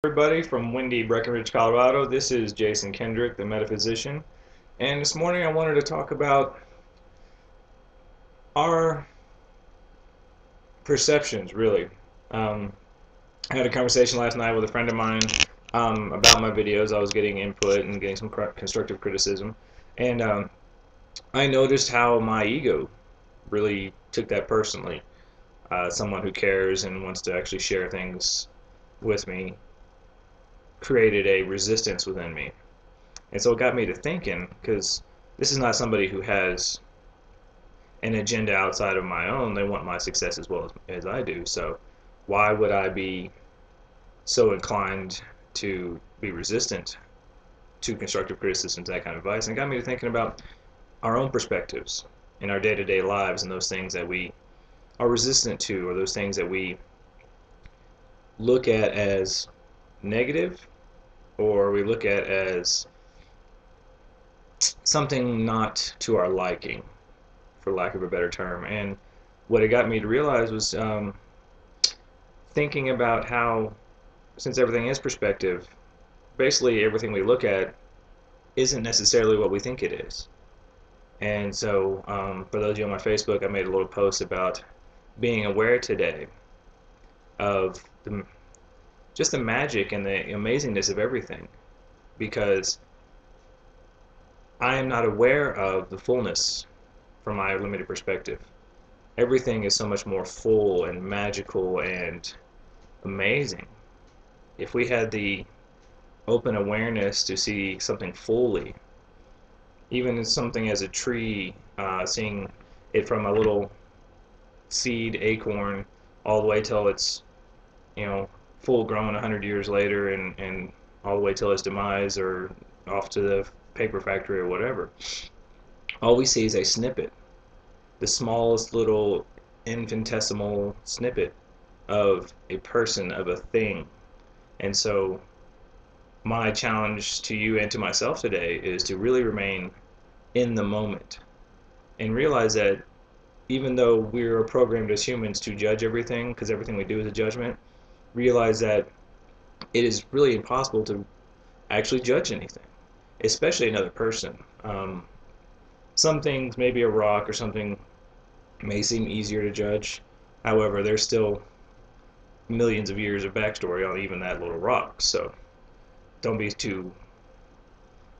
Everybody from windy Breckenridge, Colorado. This is Jason Kendrick, the metaphysician, and this morning I wanted to talk about our perceptions, really. I had a conversation last night with a friend of mine about my videos. I was getting input and getting some constructive criticism, and I noticed how my ego really took that personally. Someone who cares and wants to actually share things with me created a resistance within me. And so it got me to thinking, because this is not somebody who has an agenda outside of my own. They want my success as well as I do. So why would I be so inclined to be resistant to constructive criticism, that kind of advice? And it got me to thinking about our own perspectives in our day-to-day lives and those things that we are resistant to, or those things that we look at as negative, or we look at as something not to our liking, for lack of a better term. And what it got me to realize was thinking about how, since everything is perspective, basically everything we look at isn't necessarily what we think it is. And so for those of you on my Facebook, I made a little post about being aware today of just the magic and the amazingness of everything, because I am not aware of the fullness from my limited perspective. Everything is so much more full and magical and amazing. If we had the open awareness to see something fully, even something as a tree, seeing it from a little seed acorn all the way till it's, full grown 100 years later, and all the way till its demise or off to the paper factory or whatever, all we see is a snippet, the smallest little infinitesimal snippet of a person, of a thing. And so my challenge to you and to myself today is to really remain in the moment and realize that even though we're programmed as humans to judge everything, because everything we do is a judgment, realize that it is really impossible to actually judge anything, especially another person. Some things, maybe a rock or something, may seem easier to judge. However, there's still millions of years of backstory on even that little rock. So don't be too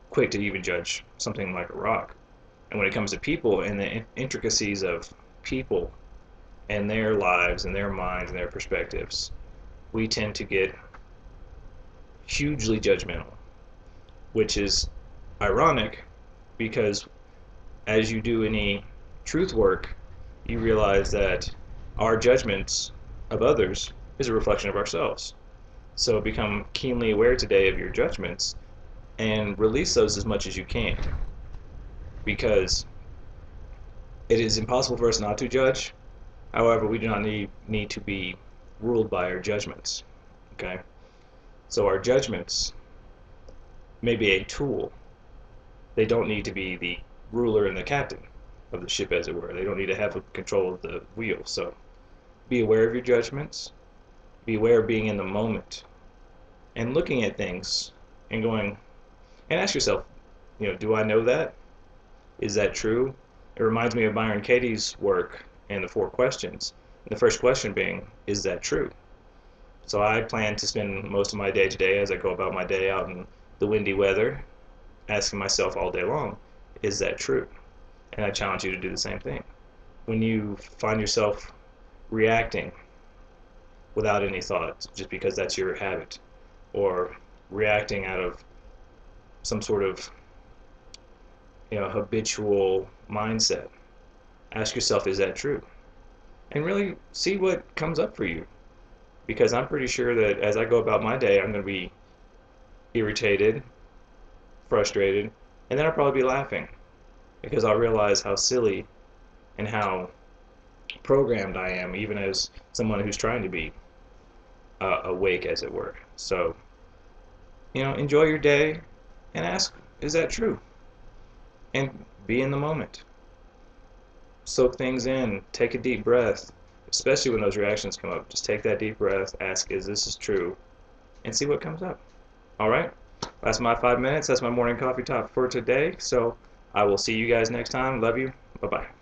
quick to even judge something like a rock. And when it comes to people and the intricacies of people and their lives and their minds and their perspectives, we tend to get hugely judgmental, which is ironic, because as you do any truth work, you realize that our judgments of others is a reflection of ourselves. So become keenly aware today of your judgments and release those as much as you can, because it is impossible for us not to judge. However, we do not need to be ruled by our judgments. Okay? So our judgments may be a tool. They don't need to be the ruler and the captain of the ship, as it were. They don't need to have control of the wheel. So be aware of your judgments. Be aware of being in the moment and looking at things and going, and ask yourself, do I know that? Is that true? It reminds me of Byron Katie's work and the 4 questions. And the first question being, is that true? So I plan to spend most of my day today, as I go about my day out in the windy weather, asking myself all day long, is that true? And I challenge you to do the same thing. When you find yourself reacting without any thought, just because that's your habit, or reacting out of some sort of habitual mindset, ask yourself, is that true? And really see what comes up for you, because I'm pretty sure that as I go about my day, I'm going to be irritated, frustrated, and then I'll probably be laughing, because I'll realize how silly and how programmed I am, even as someone who's trying to be awake, as it were. So, enjoy your day and ask, is that true? And be in the moment. Soak things in, take a deep breath, especially when those reactions come up. Just take that deep breath, ask, is this true? and see what comes up. All right, that's my 5 minutes. That's my morning coffee talk for today. So I will see you guys next time. Love you. Bye bye.